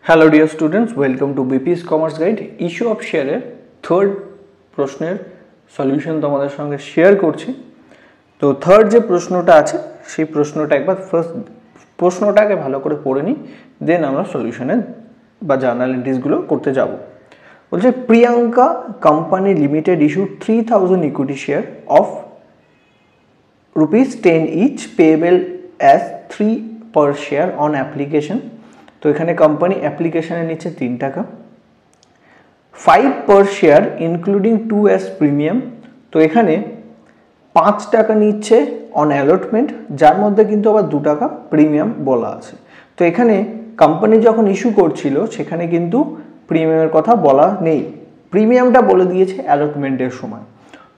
Hello dear students, welcome to BPS commerce guide. Issue of শেয়ারের third প্রশ্নের solution তোমাদের সঙ্গে শেয়ার করছি। তো থার্ড যে প্রশ্নটা আছে সেই প্রশ্নটা একবার ফার্স্ট প্রশ্নটাকে ভালো করে পড়ে নিই, দেন আমরা সলিউশনে বা জার্নাল এন্ট্রিজগুলো করতে যাব। বলছে Priyanka company limited issue 3000 equity share of ₹10 each payable as 3 per share on application। তো এখানে কোম্পানি অ্যাপ্লিকেশনে নিচ্ছে 3 টাকা, 5 per share including 2 as premium. তো এখানে 5 টাকা নিচ্ছে অন অ্যালটমেন্ট, যার মধ্যে কিন্তু আবার 2 টাকা প্রিমিয়াম বলা আছে। তো এখানে কোম্পানি যখন ইস্যু করছিল সেখানে কিন্তু প্রিমিয়ামের কথা বলা নেই, প্রিমিয়ামটা বলে দিয়েছে অ্যালটমেন্টের সময়।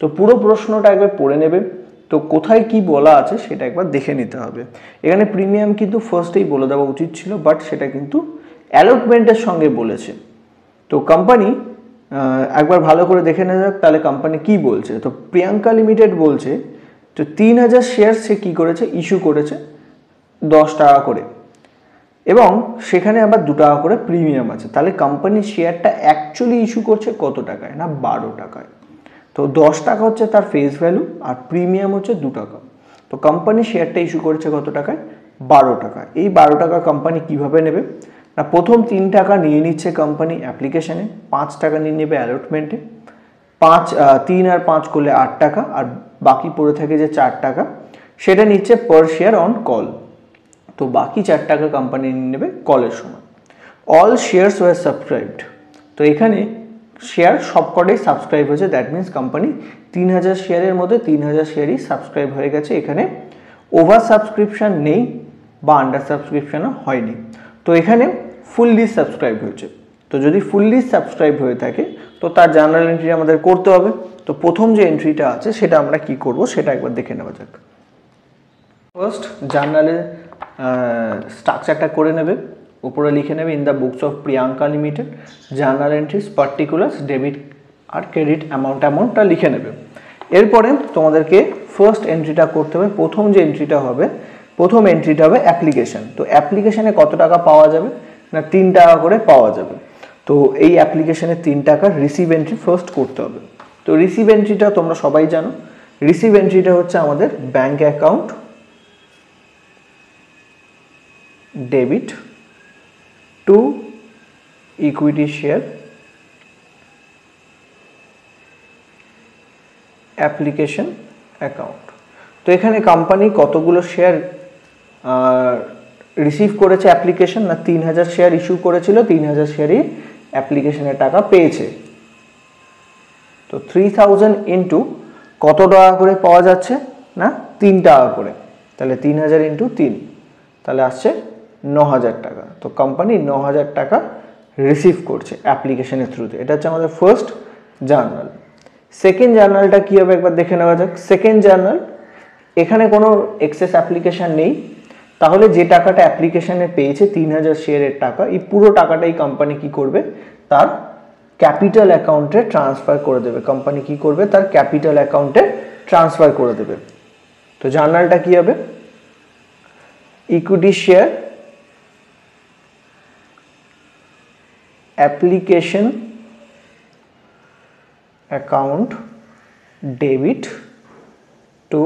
তো পুরো প্রশ্নটা একবার পড়ে নেবে, তো কোথায় কি বলা আছে সেটা একবার দেখে নিতে হবে। এখানে প্রিমিয়াম কিন্তু ফার্স্টেই বলে দেওয়া উচিত ছিল, বাট সেটা কিন্তু অ্যালটমেন্টের সঙ্গে বলেছে। তো কোম্পানি একবার ভালো করে দেখে নেওয়া যাক তাহলে কোম্পানি কি বলছে। তো প্রিয়াঙ্কা লিমিটেড বলছে তো 3000 শেয়ার সে কী করেছে, ইস্যু করেছে 10 টাকা করে, এবং সেখানে আবার 2 টাকা করে প্রিমিয়াম আছে। তাহলে কোম্পানির শেয়ারটা অ্যাকচুয়ালি ইস্যু করছে কত টাকায় না 12 টাকায়। তো 10 টাকা হচ্ছে তার ফেস ভ্যালু আর প্রিমিয়াম হচ্ছে 2 টাকা। তো কোম্পানি শেয়ারটা ইস্যু করেছে কত টাকায়, 12 টাকা। এই 12 টাকা কোম্পানি কিভাবে নেবে না, প্রথম 3 টাকা নিয়ে নিচ্ছে কোম্পানি অ্যাপ্লিকেশনে, 5 টাকা নিয়ে নেবে অ্যালটমেন্টে, 3 আর 5 করলে 8 টাকা, আর বাকি পড়ে থাকে যে 4 টাকা সেটা নিচ্ছে পার শেয়ার অন কল। তো বাকি 4 টাকা কোম্পানি নিয়ে নেবে কলের সময়। All shares were subscribed. তো এখানে শেয়ার সবকটাই সাবস্ক্রাইব হয়েছে, দ্যাট মিনস কোম্পানি 3000 শেয়ারের মধ্যে 3000 শেয়ারই সাবস্ক্রাইব হয়ে গেছে। এখানে ওভার সাবস্ক্রিপশন নেই বা আন্ডার সাবস্ক্রিপশনও হয়নি। তো এখানে ফুললি সাবস্ক্রাইব হয়েছে। তো যদি ফুললি সাবস্ক্রাইব হয়ে থাকে তো তার জার্নাল এন্ট্রি আমাদের করতে হবে। তো প্রথম যে এন্ট্রিটা আছে সেটা আমরা কি করব সেটা একবার দেখে নেওয়া যাক। ফার্স্ট জার্নালে স্ট্রাকচারটা করে নেবে, উপরে লিখে নেবে in the books of Priyanka limited journal entries particulars debit আর ক্রেডিট অ্যামাউন্টটা লিখে নেবে। এরপরে তোমাদেরকে ফার্স্ট এন্ট্রিটা করতে হবে। প্রথম যে এন্ট্রিটা হবে, প্রথম এন্ট্রিটা হবে অ্যাপ্লিকেশন। তো অ্যাপ্লিকেশনে কত টাকা পাওয়া যাবে না 3 টাকা করে পাওয়া যাবে। তো এই অ্যাপ্লিকেশনে 3 টাকার রিসিভ এন্ট্রি ফার্স্ট করতে হবে। তো রিসিভ এন্ট্রিটা তোমরা সবাই জানো, রিসিভ এন্ট্রিটা হচ্ছে আমাদের bank account debit to equity share application account. তো এখানে কোম্পানি কতগুলো শেয়ার রিসিভ করেছে অ্যাপ্লিকেশন না 3000 শেয়ার ইস্যু করেছিল, 3000 শেয়ারই অ্যাপ্লিকেশনের টাকা পেয়েছে। তো 3000 ইন্টু কত টাকা করে পাওয়া যাচ্ছে না 3 টাকা করে, তাহলে 3000 ইন্টু 3 তাহলে আসছে 9000 টাকা। তো কোম্পানি 9000 টাকা রিসিভ করছে অ্যাপ্লিকেশনের থ্রুতে। এটা হচ্ছে আমাদের ফার্স্ট জার্নাল। সেকেন্ড জার্নালটা কী হবে একবার দেখে নেওয়া যাক। সেকেন্ড জার্নাল, এখানে কোনো এক্সেস অ্যাপ্লিকেশন নেই, তাহলে যে টাকাটা অ্যাপ্লিকেশনে পেয়েছে 3000 শেয়ারের টাকা, এই পুরো টাকাটাই কোম্পানি কি করবে তার ক্যাপিটাল অ্যাকাউন্টে ট্রান্সফার করে দেবে। কোম্পানি কি করবে তার ক্যাপিটাল অ্যাকাউন্টে ট্রান্সফার করে দেবে। তো জার্নালটা কি হবে, equity share application account debit to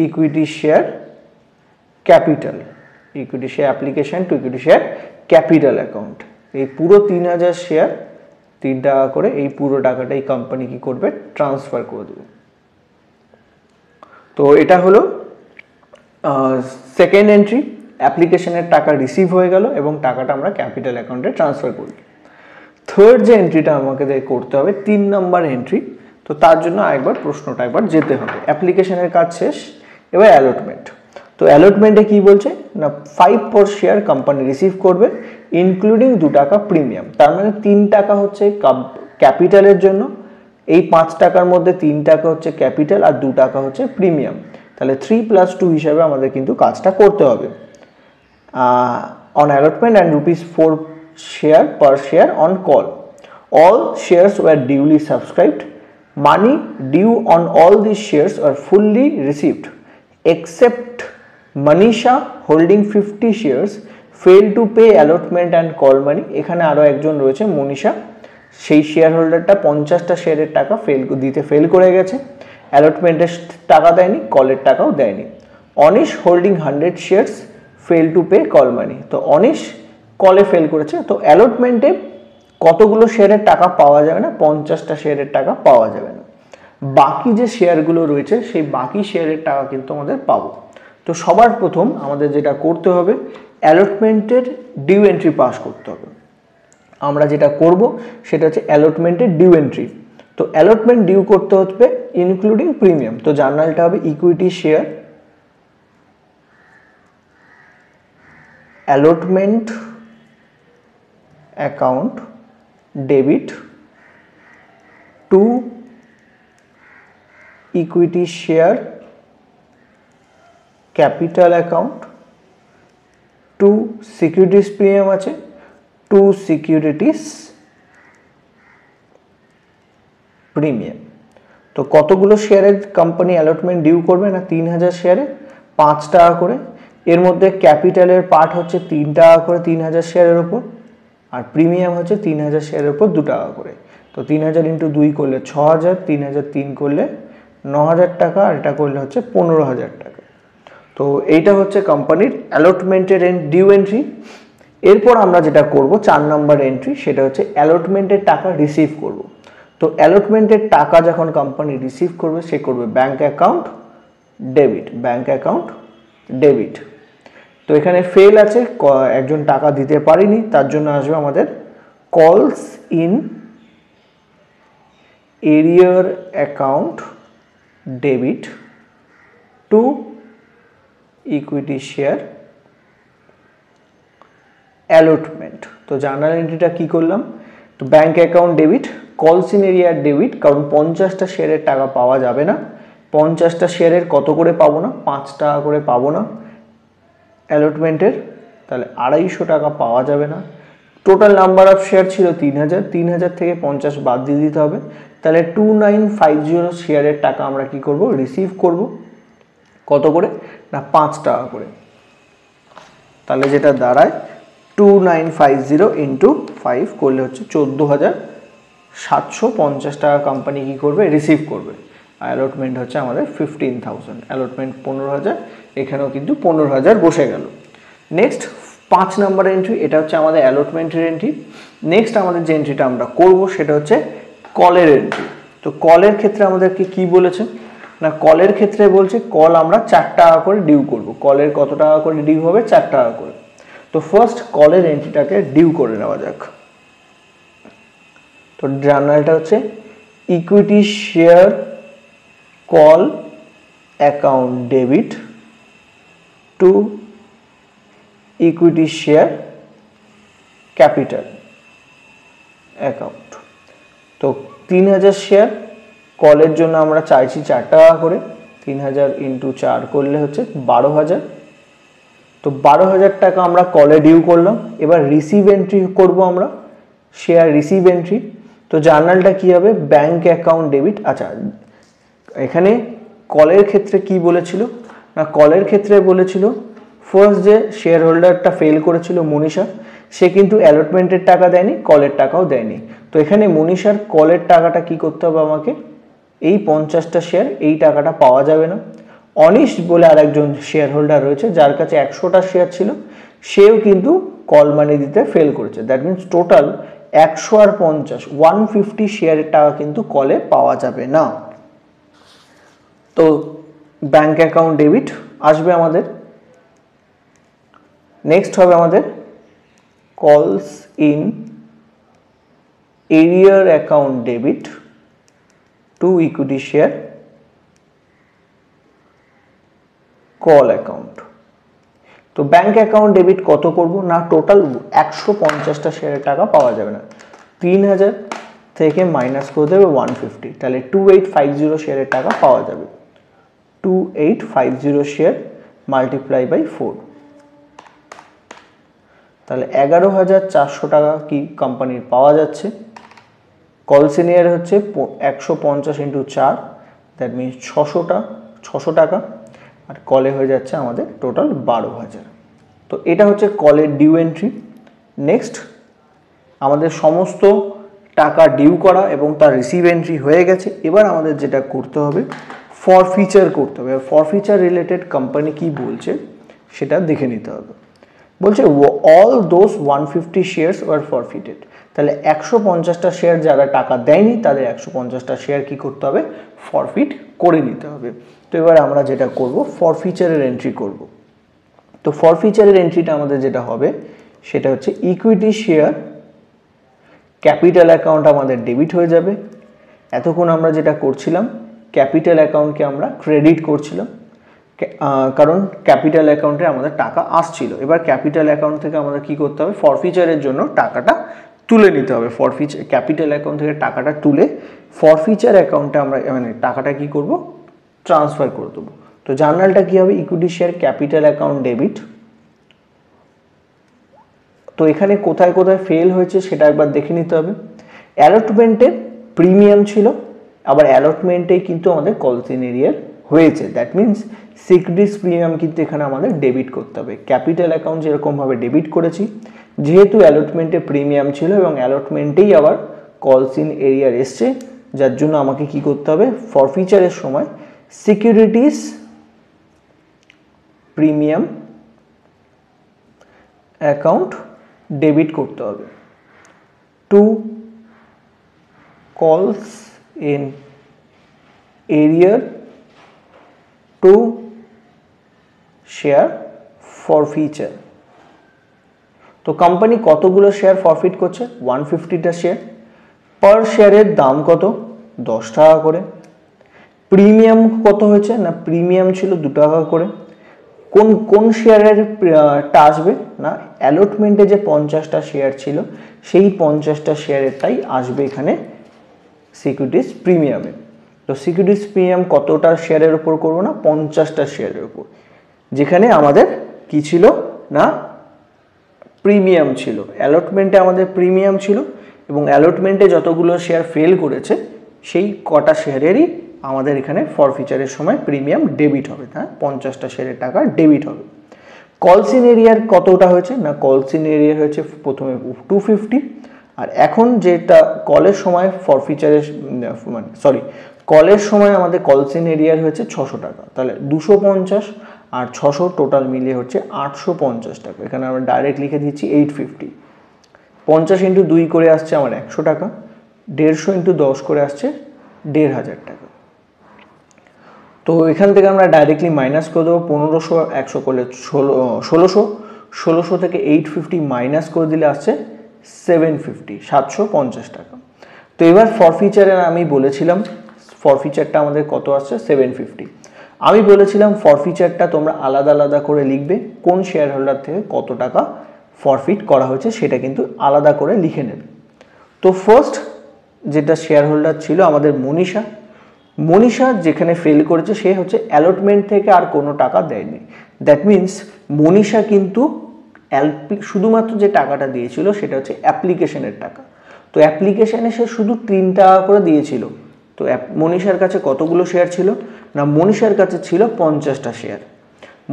equity share capital, equity share application to equity share capital account. এই পুরো 3000 শেয়ার 3 টাকা করে এই পুরো টাকাটাই কোম্পানি কি করবে ট্রান্সফার করে দেবে। তো এটা হলো সেকেন্ড এন্ট্রি, অ্যাপ্লিকেশনের টাকা রিসিভ হয়ে গেল এবং টাকাটা আমরা ক্যাপিটাল অ্যাকাউন্টে ট্রান্সফার করি। থার্ড যে এন্ট্রিটা আমাকে করতে হবে 3 নম্বর এন্ট্রি। তো তার জন্য আরেকবার প্রশ্নটা একবার যেতে হবে। অ্যাপ্লিকেশনের কাজ শেষ, এবার অ্যালটমেন্ট। তো অ্যালটমেন্টে কি বলছে না 5 per শেয়ার কোম্পানি রিসিভ করবে ইনক্লুডিং 2 টাকা প্রিমিয়াম। তার মানে 3 টাকা হচ্ছে ক্যাপিটালের জন্য, এই 5 টাকার মধ্যে 3 টাকা হচ্ছে ক্যাপিটাল আর 2 টাকা হচ্ছে প্রিমিয়াম। তাহলে 3 + 2 হিসাবে আমাদের কিন্তু কাজটা করতে হবে। On allotment and ₹4 share per share on call. All shares were duly subscribed. Money due on all these shares were fully received except Manisha holding 50 shares fail to pay allotment and call money, এখানে আরও একজন রয়েছে মনীষা, সেই share হোল্ডারটা 50টা শেয়ারের টাকা fail করে গেছে, অ্যালটমেন্টের টাকা দেয়নি, কলের টাকাও দেয়নি। Anish holding 100 shares fail to pay call money, তো অনিশ কলে ফেল করেছে, তো অ্যালটমেন্টে কতগুলো শেয়ারের টাকা পাওয়া যাবে না, 50টা শেয়ারের টাকা পাওয়া যাবে না। বাকি যে শেয়ারগুলো রয়েছে সেই বাকি শেয়ারের টাকা কিন্তু আমাদের পাবো। তো সবার প্রথম আমাদের যেটা করতে হবে, অ্যালটমেন্টের ডিউ এন্ট্রি পাস করতে হবে। আমরা যেটা করব সেটা হচ্ছে অ্যালটমেন্টের ডিউ এন্ট্রি। তো অ্যালটমেন্ট ডিউ করতে হবে ইনক্লুডিং প্রিমিয়াম, তো জার্নালটা হবে equity share allotment account debit to equity share capital account two securities premium আছে, টু সিকিউরিটিস প্রিমিয়াম। তো কতগুলো শেয়ারের কোম্পানি অ্যালটমেন্ট ডিউ করবে না, 3000 শেয়ারে 5 টাকা করে। এর মধ্যে ক্যাপিটালের পার্ট হচ্ছে 3 টাকা করে 3000 শেয়ারের উপর, আর প্রিমিয়াম হচ্ছে 3000 শেয়ারের উপর 2 টাকা করে। তো 3000 ইন্টু 2 করলে 6000, 3003 করলে 9000 টাকা, আর এটা করলে হচ্ছে 15000 টাকা। তো এইটা হচ্ছে কোম্পানির অ্যালটমেন্টের ডিউ এন্ট্রি। এরপর আমরা যেটা করব 4 নম্বর এন্ট্রি, সেটা হচ্ছে অ্যালটমেন্টের টাকা রিসিভ করব। তো অ্যালটমেন্টের টাকা যখন কোম্পানি রিসিভ করবে সে করবে bank account debit, bank account debit. তো এখানে ফেল আছে, একজন টাকা দিতে পারিনি, তার জন্য আসবে আমাদের কলস ইন এরিয়ার account debit to equity share allotment. তো জার্নাল এন্ট্রিটা কি করলাম, তো ব্যাংক অ্যাকাউন্ট ডেবিট, কলস ইন এরিয়ার ডেবিট, কারণ 50টা শেয়ারের টাকা পাওয়া যাবে না, 50টা শেয়ারের কত করে পাবো না, 5 টাকা করে পাবো না অ্যালটমেন্টের, তাহলে 250 টাকা পাওয়া যাবে না। টোটাল নাম্বার অফ শেয়ার ছিল 3000, 3000 থেকে 50 বাদ দিয়ে দিতে হবে, তাহলে 2950 শেয়ারের টাকা আমরা কি করব, রিসিভ করব। কত করে না, 5 টাকা করে। তাহলে যেটা দাঁড়ায় 2950 ইন্টু 5 করলে হচ্ছে 14750 টাকা কোম্পানি কি করবে, রিসিভ করবে। অ্যালটমেন্ট হচ্ছে আমাদের 15000, অ্যালটমেন্ট 15000, এখানেও কিন্তু 15000 বসে গেল। নেক্সট 5 নাম্বার এন্ট্রি, এটা হচ্ছে আমাদের অ্যালটমেন্টের এন্ট্রি। নেক্সট আমাদের যে এন্ট্রিটা আমরা করব সেটা হচ্ছে কলের এন্ট্রি। তো কলের ক্ষেত্রে আমাদেরকে কি বলেছে না, কলের ক্ষেত্রে বলছে কল আমরা 4 টাকা করে ডিউ করব। কলের কত টাকা করে ডিউ হবে, 4 টাকা করে। তো ফার্স্ট কলের এন্ট্রিটাকে ডিউ করে নেওয়া যাক। তো জার্নালটা হচ্ছে equity share call account debit to equity share capital account. তো 3000 শেয়ার কলের জন্য আমরা চাইছি 4 টাকা করে, 3000 ইন্টু 4 করলে হচ্ছে 12000। তো 12000 টাকা আমরা কলে ডিউ করলাম। এবার রিসিভ এন্ট্রি করব আমরা, শেয়ার রিসিভ এন্ট্রি। তো জার্নালটা কি হবে, ব্যাংক অ্যাকাউন্ট ডেবিট। আচ্ছা, এখানে কলের ক্ষেত্রে কি বলেছিল না, কলের ক্ষেত্রে বলেছিল ফার্স্ট যে শেয়ার হোল্ডারটা ফেল করেছিল মনীষা, সে কিন্তু অ্যালটমেন্টের টাকা দেয়নি, কলের টাকাও দেয়নি। তো এখানে মনীষার কলের টাকাটা কি করতে হবে আমাকে, এই 50টা শেয়ার, এই টাকাটা পাওয়া যাবে না। অনিশ বলে আরেকজন শেয়ার হোল্ডার রয়েছে যার কাছে 100টা শেয়ার ছিল, সেও কিন্তু কল মানি দিতে ফেল করেছে। দ্যাট মিনস টোটাল 100 আর 50 150 শেয়ারের টাকা কিন্তু কলে পাওয়া যাবে না। তো ব্যাংক অ্যাকাউন্ট ডেবিট আসবে আমাদের। নেক্সট হবে আমাদের কলস ইন এরিয়ার account debit to equity share call account. তো ব্যাংক অ্যাকাউন্ট ডেবিট কত করব না, টোটাল 150টা শেয়ারের টাকা পাওয়া যাবে না, 3000 থেকে মাইনাস করে দেবে 150, তাহলে 2850 শেয়ারের টাকা পাওয়া যাবে। 2850 শেয়ার মাল্টিপ্লাই বাই 4, তাহলে 11400 টাকা কি কোম্পানির পাওয়া যাচ্ছে। কল সিনিয়র হচ্ছে 150 ইন্টু 4, দ্যাট মিনস 600 টাকা, আর কলে হয়ে যাচ্ছে আমাদের টোটাল 12000। তো এটা হচ্ছে কলের ডিউ এন্ট্রি। নেক্সট আমাদের সমস্ত টাকা ডিউ করা এবং তার রিসিভ এন্ট্রি হয়ে গেছে। এবার আমাদের যেটা করতে হবে ফরফিচার করতে হবে। ফরফিচার রিলেটেড কোম্পানি কি বলছে সেটা দেখে নিতে হবে। বলছে all those 150 shares were forfeited. তাহলে 150টা শেয়ার যারা টাকা দেয়নি তাদের 150টা শেয়ার কি করতে হবে ফরফিট করে নিতে হবে। তো এবার আমরা যেটা করব ফরফিচারের এন্ট্রি করব। তো ফরফিচারের এন্ট্রিটা আমাদের যেটা হবে সেটা হচ্ছে ইকুইটি শেয়ার ক্যাপিটাল অ্যাকাউন্ট আমাদের ডেবিট হয়ে যাবে। এতক্ষণ আমরা যেটা করছিলাম ক্যাপিটাল অ্যাকাউন্টকে আমরা ক্রেডিট করছিলাম, কারণ ক্যাপিটাল অ্যাকাউন্টে আমাদের টাকা আসছিল। এবার ক্যাপিটাল অ্যাকাউন্ট থেকে আমাদের কি করতে হবে ফরফিচারের জন্য টাকাটা তুলে নিতে হবে। ফরফিচার ক্যাপিটাল অ্যাকাউন্ট থেকে টাকাটা তুলে ফরফিচার অ্যাকাউন্টে আমরা মানে টাকাটা কি করব ট্রান্সফার করে দেবো। তো জার্নালটা কি হবে equity share capital account debit. তো এখানে কোথায় কোথায় ফেল হয়েছে সেটা একবার দেখে নিতে হবে। অ্যালটমেন্টে প্রিমিয়াম ছিল, আবার অ্যালটমেন্টেই কিন্তু আমাদের কলসিন এরিয়ার হয়েছে। দ্যাট মিনস সিকিউরিটিজ প্রিমিয়াম কিন্তু এখানে আমাদের ডেবিট করতে হবে। ক্যাপিটাল অ্যাকাউন্ট যেরকমভাবে ডেবিট করেছি, যেহেতু অ্যালটমেন্টে প্রিমিয়াম ছিল এবং অ্যালটমেন্টেই আবার কলসিন এরিয়ার এসছে, যার জন্য আমাকে কি করতে হবে ফরফিচারের সময় সিকিউরিটিজ প্রিমিয়াম অ্যাকাউন্ট ডেবিট করতে হবে টু কলস ইন এরিয়ার টু শেয়ার ফরফিচার। তো কোম্পানি কতগুলো শেয়ার ফরফিট করছে 150টা শেয়ার। পার শেয়ারের দাম কত 10 টাকা করে। প্রিমিয়াম কত হয়েছে না প্রিমিয়াম ছিল 2 টাকা করে। কোন কোন শেয়ারের টা আসবে না অ্যালটমেন্টে যে 50টা শেয়ার ছিল সেই 50টা শেয়ারেরটাই আসবে এখানে সিকিউরিটিজ প্রিমিয়ামে। তো সিকিউরিটিজ প্রিমিয়াম কতটা শেয়ারের উপর করব না 50টা শেয়ারের উপর, যেখানে আমাদের কি ছিল না প্রিমিয়াম ছিল। অ্যালটমেন্টে আমাদের প্রিমিয়াম ছিল এবং অ্যালটমেন্টে যতগুলো শেয়ার ফেল করেছে সেই কটা শেয়ারেরই আমাদের এখানে ফরফিচারের সময় প্রিমিয়াম ডেবিট হবে। হ্যাঁ 50টা শেয়ারের টাকা ডেবিট হবে। কলসিন এরিয়ার কতটা হয়েছে না কলসিন এরিয়ার হয়েছে প্রথমে 250, আর এখন যেটা কলের সময় ফরফিচারের মানে কলের সময় আমাদের কলসিন এরিয়ার হয়েছে 600 টাকা। তাহলে 250 আর 600 টোটাল মিলিয়ে হচ্ছে 850 টাকা। এখানে আমরা ডাইরেক্ট লিখে দিচ্ছি 850। 50 × 2 করে আসছে আমার 100 টাকা, 150 × 10 করে আসছে 1500 টাকা। তো এখান থেকে আমরা ডাইরেক্টলি মাইনাস করে দেবো 1500 100 করলে 1600 থেকে 850 মাইনাস করে দিলে আসছে 750 টাকা। তো এবার ফরফিচারে আমি বলেছিলাম ফরফিচারটা আমাদের কত আসছে 750। আমি বলেছিলাম ফরফিচারটা তোমরা আলাদা আলাদা করে লিখবে, কোন শেয়ার হোল্ডার থেকে কত টাকা ফরফিট করা হয়েছে সেটা কিন্তু আলাদা করে লিখে নেবে। তো ফার্স্ট যেটা শেয়ার হোল্ডার ছিল আমাদের মনীষা যেখানে ফেল করেছে সে হচ্ছে অ্যালটমেন্ট থেকে আর কোনো টাকা দেয়নি। দ্যাট মিনস মনীষা কিন্তু শুধুমাত্র যে টাকাটা দিয়েছিল সেটা হচ্ছে অ্যাপ্লিকেশনের টাকা। তো অ্যাপ্লিকেশনে সে শুধু 3 টাকা করে দিয়েছিল। তো মনীষার কাছে কতগুলো শেয়ার ছিল না মনীষার কাছে ছিল 50টা শেয়ার।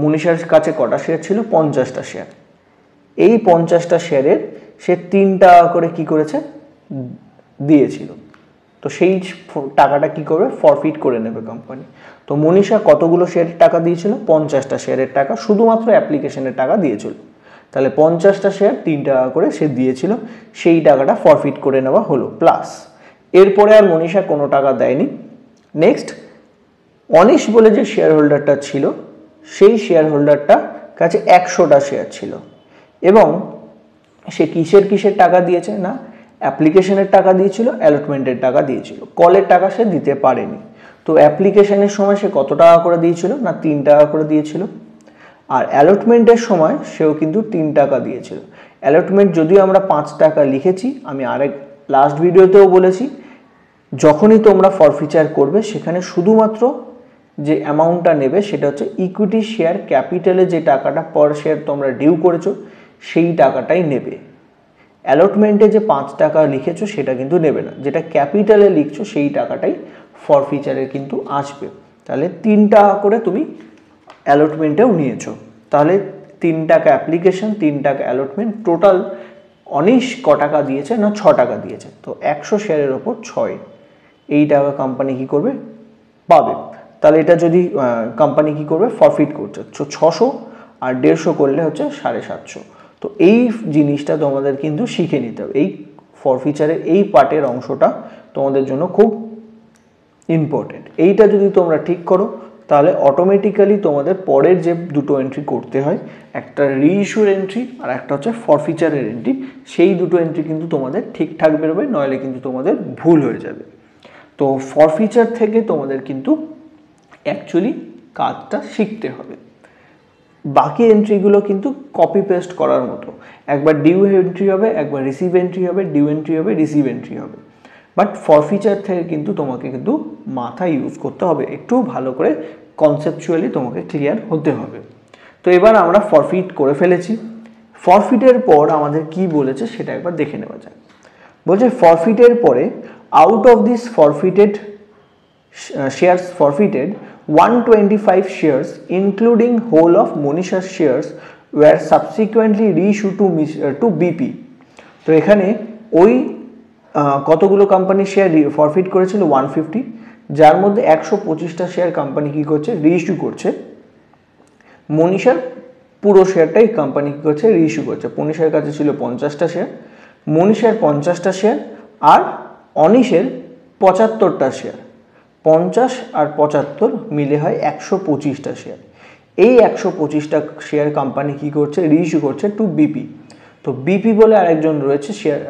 মনীষার কাছে কটা শেয়ার ছিল 50টা শেয়ার। এই 50টা শেয়ারের সে 3 টাকা করে কি করেছে দিয়েছিল। তো সেই টাকাটা কি করবে ফরফিট করে নেবে কোম্পানি। তো মনীষা কতগুলো শেয়ারের টাকা দিয়েছিল 50টা শেয়ারের টাকা, শুধুমাত্র অ্যাপ্লিকেশনের টাকা দিয়েছিল। তাহলে 50টা শেয়ার 3 টাকা করে সে দিয়েছিল, সেই টাকাটা ফরফিট করে নেওয়া হলো প্লাস। এরপরে আর মনীষা কোনো টাকা দেয়নি। নেক্সট অনিশ বলে যে শেয়ার হোল্ডারটা ছিল সেই শেয়ার হোল্ডারটা কাছে 100টা শেয়ার ছিল এবং সে কিসের টাকা দিয়েছে না অ্যাপ্লিকেশনের টাকা দিয়েছিল, অ্যালটমেন্টের টাকা দিয়েছিল, কলের টাকা সে দিতে পারেনি। তো অ্যাপ্লিকেশনের সময় সে কত টাকা করে দিয়েছিল না 3 টাকা করে দিয়েছিল, আর অ্যালটমেন্টের সময় সেও কিন্তু 3 টাকা দিয়েছিল। অ্যালটমেন্ট যদিও আমরা 5 টাকা লিখেছি, আমি আরেক লাস্ট ভিডিওতেও বলেছি যখনই তোমরা ফরফিচার করবে সেখানে শুধুমাত্র যে অ্যামাউন্টটা নেবে সেটা হচ্ছে ইকুইটি শেয়ার ক্যাপিটালে যে টাকাটা পার শেয়ার তোমরা ডিউ করেছো সেই টাকাটাই নেবে। অ্যালটমেন্টে যে 5 টাকা লিখেছো সেটা কিন্তু নেবে না, যেটা ক্যাপিটালে লিখছো সেই টাকাটাই ফরফিচারে কিন্তু আসবে। তাহলে 3 টাকা করে তুমি অ্যালটমেন্টেও নিয়েছো, তাহলে 3 টাকা অ্যাপ্লিকেশন, 3 টাকা অ্যালটমেন্ট, টোটাল অনিশ ক টাকা দিয়েছে না 6 টাকা দিয়েছে। তো 100 শেয়ারের ওপর 6, এই টাকা কোম্পানি কি করবে পাবে। তাহলে এটা যদি কোম্পানি কি করবে ফরফিট করছে, 600 আর 150 করলে হচ্ছে 750। তো এই জিনিসটা তোমাদের কিন্তু শিখে নিতে হবে, এই ফরফিচারের এই পার্টের অংশটা তোমাদের জন্য খুব ইম্পর্টেন্ট। এইটা যদি তোমরা ঠিক করো তাহলে অটোমেটিক্যালি তোমাদের পরের যে দুটো এন্ট্রি করতে হয়, একটা রিইস্যুর এন্ট্রি আর একটা হচ্ছে ফরফিচারের এন্ট্রি, সেই দুটো এন্ট্রি কিন্তু তোমাদের ঠিকঠাক বেরোবে, নইলে কিন্তু তোমাদের ভুল হয়ে যাবে। তো ফরফিচার থেকে তোমাদের কিন্তু অ্যাকচুয়ালি কাজটা শিখতে হবে। বাকি এন্ট্রিগুলো কিন্তু কপি পেস্ট করার মতো, একবার ডিউ এন্ট্রি হবে, একবার রিসিভ এন্ট্রি হবে, ডিউ এন্ট্রি হবে, রিসিভ এন্ট্রি হবে। বাট ফরফিচার থেকে কিন্তু তোমাকে কিন্তু মাথা ইউজ করতে হবে, একটু ভালো করে কনসেপচুয়ালি তোমাকে ক্লিয়ার হতে হবে। তো এবার আমরা ফরফিট করে ফেলেছি। ফরফিটের পর আমাদের কি বলেছে সেটা একবার দেখে নেওয়া যায়। বলছে ফরফিটের পরে out of this ফরফিটেড shares forfeited, 125 shares including whole of Monisha's shares were subsequently reissued to BP। তো এখানে ওই কতগুলো কোম্পানি শেয়ার ফরফিট করেছিল 150, যার মধ্যে 125টা শেয়ার কোম্পানি কি করছে রিইস্যু করছে। মনীষার পুরো শেয়ারটাই কোম্পানি কি করছে রিইস্যু করছে। মনীষার কাছে ছিল 50টা শেয়ার, মনীষার 50টা শেয়ার আর অনিশের 75টা শেয়ার, 50 আর 75 মিলে হয় 125টা শেয়ার। এই 125টা শেয়ার কোম্পানি কি করছে রিইস্যু করছে টু বিপি। তো বিপি বলে আরেকজন রয়েছে শেয়ার,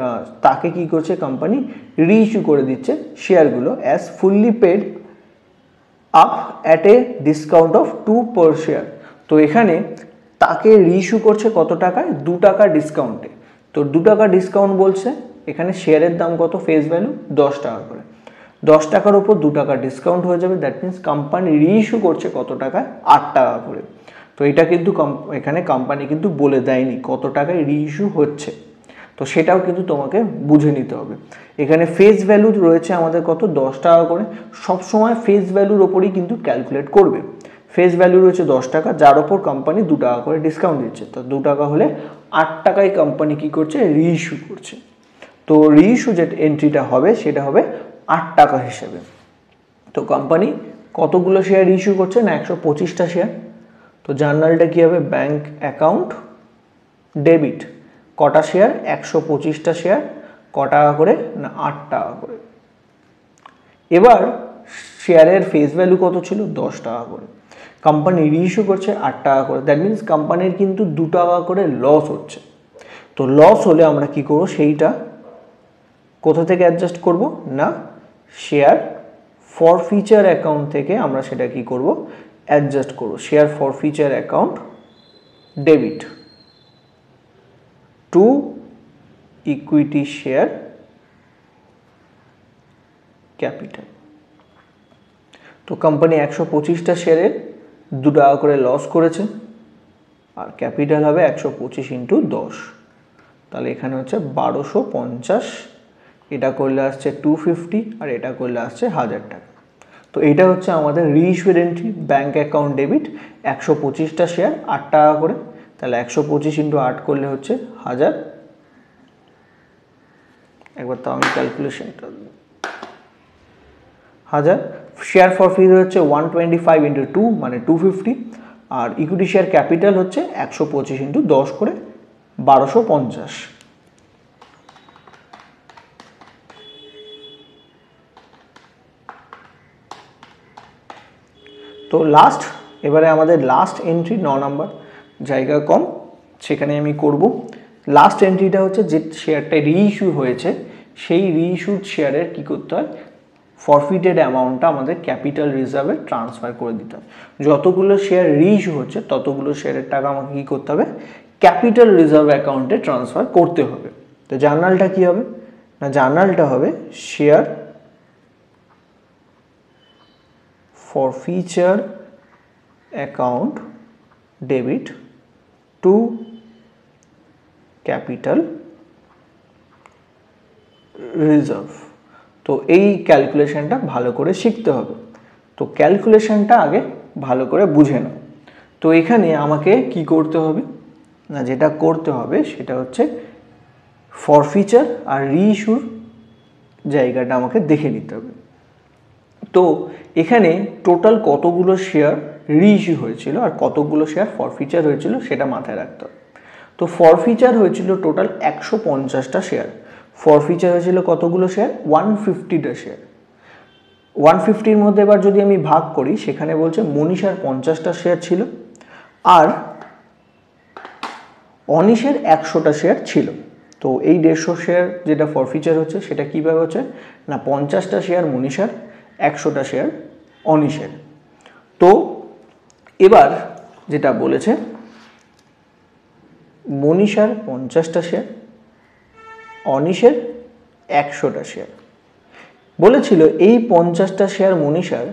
তাকে কি করছে কোম্পানি রিইস্যু করে দিচ্ছে শেয়ারগুলো as fully paid up at a discount of 2 per share. তো এখানে তাকে রিইস্যু করছে কত টাকায়, 2 টাকা ডিসকাউন্টে। তো 2 টাকা ডিসকাউন্ট বলছে, এখানে শেয়ারের দাম কত ফেস ভ্যালু 10 টাকা করে, 10 টাকার উপর 2 টাকা ডিসকাউন্ট হয়ে যাবে, দ্যাট মিনস কোম্পানি রিইস্যু করছে কত টাকায় 8 টাকা করে। তো এটা কিন্তু এখানে কোম্পানি কিন্তু বলে দেয়নি কত টাকায় রিইস্যু হচ্ছে, তো সেটাও কিন্তু তোমাকে বুঝে নিতে হবে। এখানে ফেস ভ্যালু রয়েছে আমাদের কত 10 টাকা করে, সবসময় ফেস ভ্যালুর ওপরই কিন্তু ক্যালকুলেট করবে। ফেস ভ্যালু রয়েছে 10 টাকা, যার ওপর কোম্পানি 2 টাকা করে ডিসকাউন্ট দিচ্ছে, তো 2 টাকা হলে 8 টাকায় কোম্পানি কি করছে রিইস্যু করছে। তো রিইস্যু যে এন্ট্রিটা হবে সেটা হবে 8 টাকা হিসেবে। তো কোম্পানি কতগুলো শেয়ার ইস্যু করছে না 125টা শেয়ার। তো জার্নালটা কি হবে ব্যাংক অ্যাকাউন্ট ডেবিট, কটা শেয়ার 125টা শেয়ার, ক টাকা করে না 8 টাকা করে। এবার শেয়ারের ফেস ভ্যালু কত ছিল 10 টাকা করে, কোম্পানি রিইস্যু করছে 8 টাকা করে, দ্যাট মিনস কোম্পানির কিন্তু 2 টাকা করে লস হচ্ছে। তো লস হলে আমরা কি করব, সেইটা কোথা থেকে অ্যাডজাস্ট করব না শেয়ার ফরফিচার অ্যাকাউন্ট থেকে আমরা সেটা কি করব অ্যাডজাস্ট করব। Share forfeiture account debit to equity share capital. তো কোম্পানি 125টা শেয়ারের 2 টাকা করে লস করেছে, আর ক্যাপিটাল হবে 125 ইন্টু 10, তাহলে এখানে হচ্ছে 1250, এটা করলে আসছে 250 আর এটা করলে আসছে 1000 টাকা। তো এটা হচ্ছে আমাদের reissued entry, bank account debit 125টা শেয়ার 8 টাকা করে, তাহলে 125 ইন্টু 8 করলে হচ্ছে 1000। একবার তো আমি ক্যালকুলেশনটা 1000। শেয়ার ফরফিট হচ্ছে 125 ইন্টু 2 মানে 250, আর ইকুইটি শেয়ার ক্যাপিটাল হচ্ছে 125 ইন্টু 10 করে 1250। তো লাস্ট, এবারে আমাদের লাস্ট এন্ট্রি 9 নাম্বার, জায়গা কম সেখানে আমি করব। লাস্ট এন্ট্রিটা হচ্ছে যে শেয়ারটা রিইস্যু হয়েছে সেই রিইস্যুড শেয়ারের কি করতে হয় ফরফিটেড অ্যামাউন্টটা আমাদের ক্যাপিটাল রিজার্ভে ট্রান্সফার করে দিতে হবে। যতগুলো শেয়ার রিইস্যু হচ্ছে ততগুলো শেয়ারের টাকা আমাকে কী করতে হবে ক্যাপিটাল রিজার্ভ অ্যাকাউন্টে ট্রান্সফার করতে হবে। তো জার্নালটা কি হবে না জার্নালটা হবে share forfeiture account debit to capital reserve। তো এই ক্যালকুলেশনটা ভালো করে শিখতে হবে। তো ক্যালকুলেশনটা আগে ভালো করে বুঝে নাও। তো এখানে আমাকে কি করতে হবে না, যেটা করতে হবে সেটা হচ্ছে ফরফিচার আর রিইস্যুর জায়গাটা আমাকে দেখে নিতে হবে। তো এখানে টোটাল কতগুলো শেয়ার রিইস্যু হয়েছিল আর কতগুলো শেয়ার ফরফিচার হয়েছিল সেটা মাথায় রাখতে হবে। তো ফরফিচার হয়েছিল টোটাল 150টা শেয়ার, ফরফিচার হয়েছিল কতগুলো শেয়ার 150টা শেয়ার। 150-র মধ্যে এবার যদি আমি ভাগ করি, সেখানে বলছে মনীষার 50টা শেয়ার ছিল আর অনিশের 100টা শেয়ার ছিল। তো এই 150 শেয়ার যেটা ফরফিচার হচ্ছে সেটা কীভাবে হচ্ছে না, 50টা শেয়ার মনীষার, 100টা শেয়ার অনিশের। তো এবার যেটা বলেছে মনীষার 50টা শেয়ার, অনিশের 100টা শেয়ার। বলেছিল এই 50টা শেয়ার মনীষার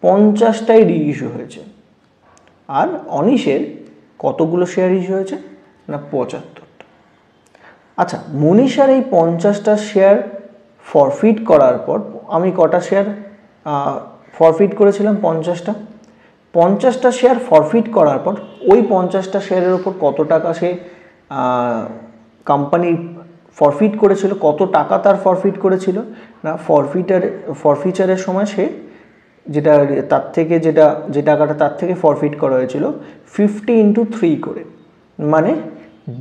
50টাই রিইস্যু হয়েছে আর অনিশের কতগুলো শেয়ার ইস্যু হয়েছে না 75টা। আচ্ছা, মনীষার এই 50টা শেয়ার ফরফিট করার পর আমি কটা শেয়ার ফরফিট করেছিলাম? 50টা শেয়ার ফরফিট করার পর ওই 50টা শেয়ারের ওপর কত টাকা সে কোম্পানি ফরফিট করেছিল, কত টাকা তার ফরফিট করেছিল না, ফরফিচারের সময় সে যেটা তার থেকে যে টাকাটা তার থেকে ফরফিট করা হয়েছিল 50 × 3 করে, মানে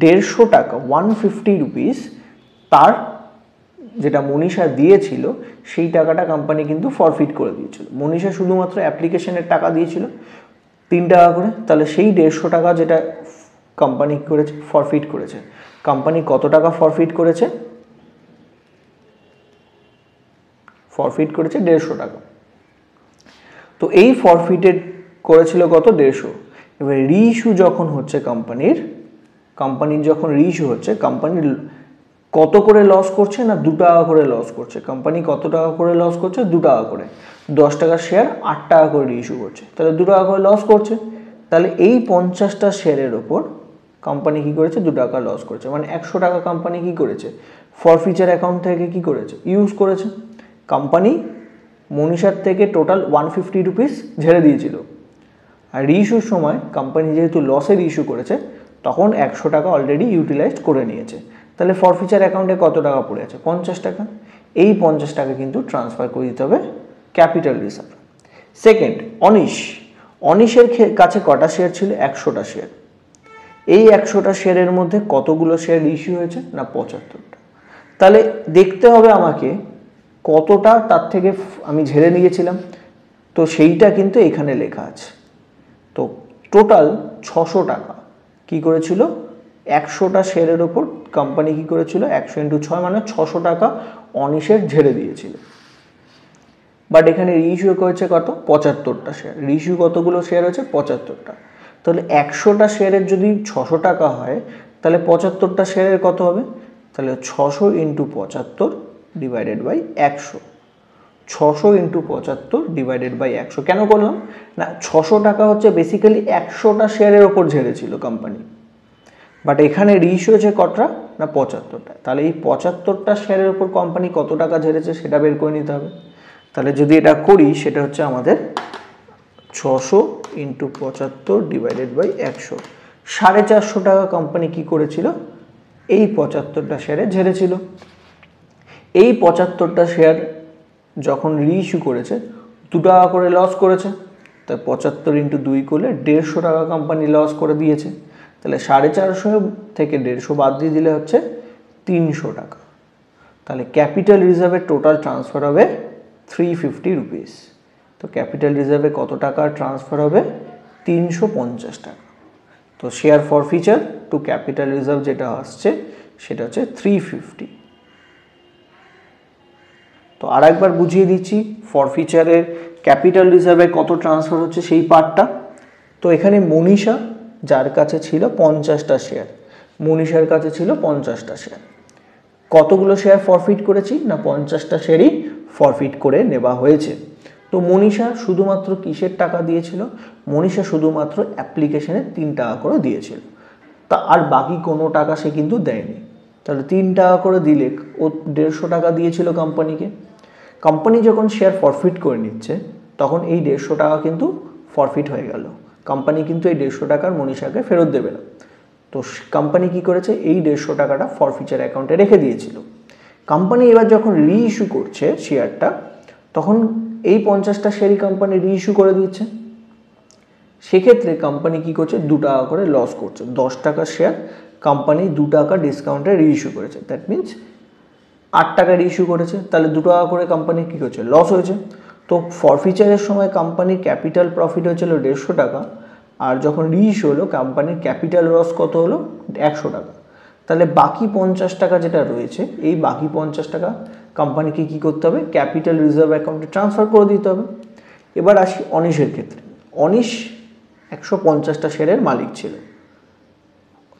150 টাকা 150 রুপিস তার যেটা মনীষা দিয়েছিল সেই টাকাটা কোম্পানি কিন্তু ফরফিট করে দিয়েছিল। মনীষা শুধুমাত্র অ্যাপ্লিকেশনের টাকা দিয়েছিল 3 টাকা করে, তাহলে সেই 150 টাকা যেটা কোম্পানি করেছে ফরফিট করেছে, কোম্পানি কত টাকা ফরফিট করেছে? ফরফিট করেছে 150 টাকা। তো এই ফরফিটেড করেছিল কত? 150। এবার রিইস্যু যখন হচ্ছে কোম্পানির যখন রিইস্যু হচ্ছে, কোম্পানি কত করে লস করছে না 2 টাকা করে লস করছে। কোম্পানি কত টাকা করে লস করছে? 2 টাকা করে। 10 টাকার শেয়ার 8 টাকা করে রিইস্যু করছে, তাহলে 2 টাকা করে লস করছে। তাহলে এই 50টা শেয়ারের ওপর কোম্পানি কি করেছে? 2 টাকা লস করেছে, মানে 100 টাকা কোম্পানি কি করেছে? ফরফিচার অ্যাকাউন্ট থেকে কি করেছে? ইউজ করেছে। কোম্পানি মনীষার থেকে টোটাল 150 রুপিস ঝেড়ে দিয়েছিল আর রিইস্যুর সময় কোম্পানি যেহেতু লসের ইস্যু করেছে তখন 100 টাকা অলরেডি ইউটিলাইজ করে নিয়েছে। তাহলে ফরফিচার অ্যাকাউন্টে কত টাকা পড়ে আছে? 50 টাকা। এই 50 টাকা কিন্তু ট্রান্সফার করে দিতে হবে ক্যাপিটাল রিজার্ভ। সেকেন্ড, অনিশের কাছে কটা শেয়ার ছিল? 100টা শেয়ার। এই 100টা শেয়ারের মধ্যে কতগুলো শেয়ার ইস্যু হয়েছে না 75টা। তাহলে দেখতে হবে আমাকে কতটা তার থেকে আমি ঝেড়ে নিয়েছিলাম, তো সেইটা কিন্তু এখানে লেখা আছে। তো টোটাল 600 টাকা কি করেছিল? 100টা শেয়ারের ওপর কোম্পানি কি করেছিল? 100 × 6 মানে 600 টাকা অনিশের ঝেড়ে দিয়েছিল। বাট এখানে রিইস্যু করেছে কত? 75টা শেয়ার। রিইস্যু কতগুলো শেয়ার হয়েছে? 75টা। তাহলে 100টা শেয়ারের যদি 600 টাকা হয় তাহলে 75টা শেয়ারের কত হবে? তাহলে 600 × 75 ডিভাইডেড বাই 100। 600 × 75 ডিভাইডেড বাই 100 কেন করলাম না, 600 টাকা হচ্ছে বেসিক্যালি 100টা শেয়ারের ওপর ঝেড়েছিল কোম্পানি, বাট এখানে রিইস্যু হয়েছে কতটা না 75টা। তাহলে এই 75টা শেয়ারের ওপর কোম্পানি কত টাকা ঝেড়েছে সেটা বের করে নিতে হবে। তাহলে যদি এটা করি সেটা হচ্ছে আমাদের 600 × 75 ডিভাইডেড বাই 100, 450 টাকা কোম্পানি কি করেছিল? এই 75টা শেয়ারে ঝেড়েছিল। এই 75টা শেয়ার যখন রিইস্যু করেছে 2 টাকা করে লস করেছে, তাই 75 × 2 করলে 150 টাকা কোম্পানি লস করে দিয়েছে। তাহলে 450 থেকে 150 বাদ দিয়ে দিলে হচ্ছে 300 টাকা। তাহলে ক্যাপিটাল রিজার্ভের টোটাল ট্রান্সফার হবে 350 রুপিস। তো ক্যাপিটাল রিজার্ভে কত টাকা ট্রান্সফার হবে? 350 টাকা। তো শেয়ার ফরফিচার টু ক্যাপিটাল রিজার্ভ যেটা আসছে সেটা হচ্ছে 350। তো আর একবার বুঝিয়ে দিচ্ছি ফরফিচারের ক্যাপিটাল রিজার্ভে কত ট্রান্সফার হচ্ছে সেই পার্টটা। তো এখানে মনীষা যার কাছে ছিল 50টা শেয়ার, মনীষার কাছে ছিল 50টা শেয়ার। কতগুলো শেয়ার ফরফিট করেছি না 50টা শেয়ারই ফরফিট করে নেওয়া হয়েছে। তো মনীষা শুধুমাত্র কিসের টাকা দিয়েছিল? মনীষা শুধুমাত্র অ্যাপ্লিকেশনে 3 টাকা করে দিয়েছিল, তা আর বাকি কোনো টাকা সে কিন্তু দেয়নি। তাহলে 3 টাকা করে দিলে ও 150 টাকা দিয়েছিল কোম্পানিকে। কোম্পানি যখন শেয়ার ফরফিট করে নিচ্ছে তখন এই 150 টাকা কিন্তু ফরফিট হয়ে গেল, কোম্পানি কিন্তু এই 150 টাকার মনীষাকে ফেরত দেবে না। তো তো কোম্পানি কি করেছে, এই 150 টাকাটা ফরফিচার অ্যাকাউন্টে রেখে দিয়েছিল। কোম্পানি এবার যখন রিইস্যু করছে শেয়ারটা, তখন এই 50টা শেয়ারই কোম্পানি রিইস্যু করে দিচ্ছে। সেক্ষেত্রে কোম্পানি কি করছে, 2 টাকা করে লস করছে। 10 টাকার শেয়ার কোম্পানি 2 টাকা ডিসকাউন্টে রিইস্যু করেছে, দ্যাট মিনস 8 টাকা রিইস্যু করেছে, তাহলে 2 টাকা করে কোম্পানি কী করছে, লস হয়েছে। তো ফরফিচারের সময় কোম্পানির ক্যাপিটাল প্রফিট হয়েছিল 150 টাকা, আর যখন রিইস্যু হলো কোম্পানির ক্যাপিটাল লস কত হলো, 100 টাকা। তাহলে বাকি 50 টাকা যেটা রয়েছে, এই বাকি 50 টাকা কোম্পানিকে কী করতে হবে, ক্যাপিটাল রিজার্ভ অ্যাকাউন্টে ট্রান্সফার করে দিতে হবে। এবার আসি অনিশের ক্ষেত্রে। অনিশ 150টা শেয়ারের মালিক ছিল,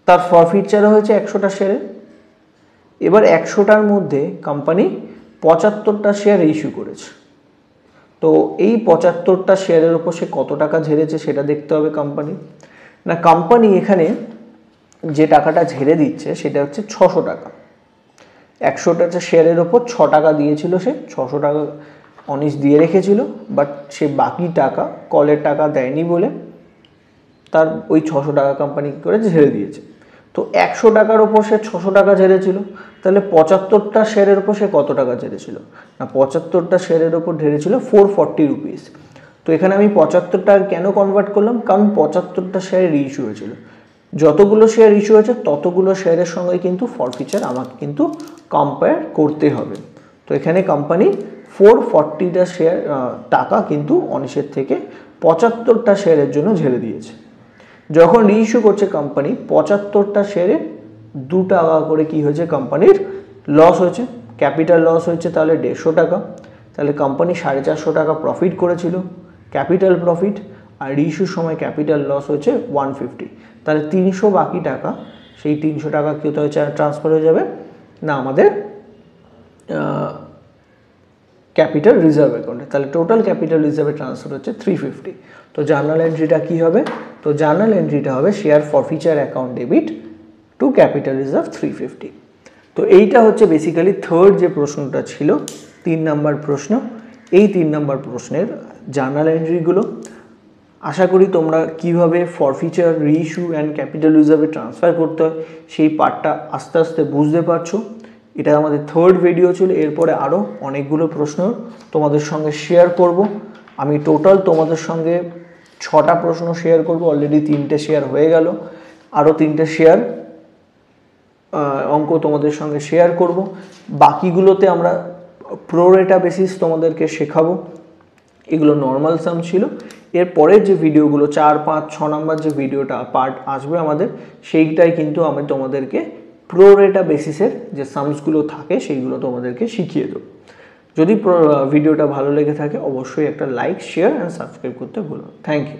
তার ফরফিচার হয়েছে 100টা শেয়ারে। এবার 100টার মধ্যে কোম্পানি 75টা শেয়ার ইস্যু করেছে। তো এই 75টা শেয়ারের উপর সে কত টাকা ঝেড়েছে সেটা দেখতে হবে কোম্পানি। না, কোম্পানি এখানে যে টাকাটা ঝেড়ে দিচ্ছে সেটা হচ্ছে 600 টাকা। 100টা শেয়ারের ওপর 6 টাকা দিয়েছিল, সে 600 টাকা অনিশ দিয়ে রেখেছিল, বাট সে বাকি টাকা কলের টাকা দেয়নি বলে তার ওই 600 টাকা কোম্পানি কী করে ঝেড়ে দিয়েছে। তো 100 টাকার ওপর সে 600 টাকা ঝেড়েছিল, তাহলে 75টা শেয়ারের ওপর সে কত টাকা ঝেড়েছিল, না 75টা শেয়ারের ওপর ঝেড়েছিল 440 রুপিস। তো এখানে আমি 75 টাকা কেন কনভার্ট করলাম, কারণ 75টা শেয়ার ইস্যু হয়েছিল। যতগুলো শেয়ার ইস্যু হয়েছে ততগুলো শেয়ারের সঙ্গে কিন্তু ফরফিচার আমাকে কিন্তু কম্পেয়ার করতে হবে। তো এখানে কোম্পানি 440টা শেয়ার টাকা কিন্তু অনিশের থেকে 75টা শেয়ারের জন্য ঝেড়ে দিয়েছে। যখন রিইস্যু করছে কোম্পানি, 75টা শেয়ারে 2 টাকা করে কি হয়েছে, কোম্পানির লস হয়েছে, ক্যাপিটাল লস হয়েছে তাহলে 150 টাকা। তাহলে কোম্পানি 450 টাকা প্রফিট করেছিল ক্যাপিটাল প্রফিট, আর রিইস্যুর সময় ক্যাপিটাল লস হয়েছে 150। তাহলে 300 বাকি টাকা, সেই 300 টাকা কী হতে হয়েছে, ট্রান্সফার হয়ে যাবে না আমাদের ক্যাপিটাল রিজার্ভ অ্যাকাউন্টে। তাহলে টোটাল ক্যাপিটাল রিজার্ভে ট্রান্সফার হচ্ছে 350। তো জার্নাল এন্ট্রিটা কী হবে, তো জার্নাল এন্ট্রিটা হবে share forfeiture account debit to capital reserve 350। তো এইটা হচ্ছে বেসিক্যালি থার্ড যে প্রশ্নটা ছিল, 3 নম্বর প্রশ্ন। এই 3 নম্বর প্রশ্নের জার্নাল এন্ট্রিগুলো আশা করি তোমরা কিভাবে ফরফিচার, রিইস্যু অ্যান্ড ক্যাপিটাল রিজার্ভে ট্রান্সফার করতে হয় সেই পার্টটা আস্তে আস্তে বুঝতে পারছো। এটা আমাদের থার্ড ভিডিও ছিল। এরপরে আরও অনেকগুলো প্রশ্ন তোমাদের সঙ্গে শেয়ার করব। আমি টোটাল তোমাদের সঙ্গে 6টা প্রশ্ন শেয়ার করব, অলরেডি 3টে শেয়ার হয়ে গেল, আরও 3টে শেয়ার অঙ্ক তোমাদের সঙ্গে শেয়ার করব। বাকিগুলোতে আমরা প্রোরেটা বেসিস তোমাদেরকে শেখাবো, এগুলো নর্মাল সাম ছিল। এরপরের যে ভিডিওগুলো 4, 5, 6 নম্বর যে ভিডিওটা পার্ট আসবে আমাদের, সেইটাই কিন্তু আমি তোমাদেরকে প্রোরেটা বেসিসের যে সামসগুলো থাকে সেইগুলো তোমাদেরকে শিখিয়ে দেবো। যদি ভিডিওটা ভালো লেগে থাকে অবশ্যই একটা লাইক, শেয়ার অ্যান্ড সাবস্ক্রাইব করতে ভুলো না। Thank you.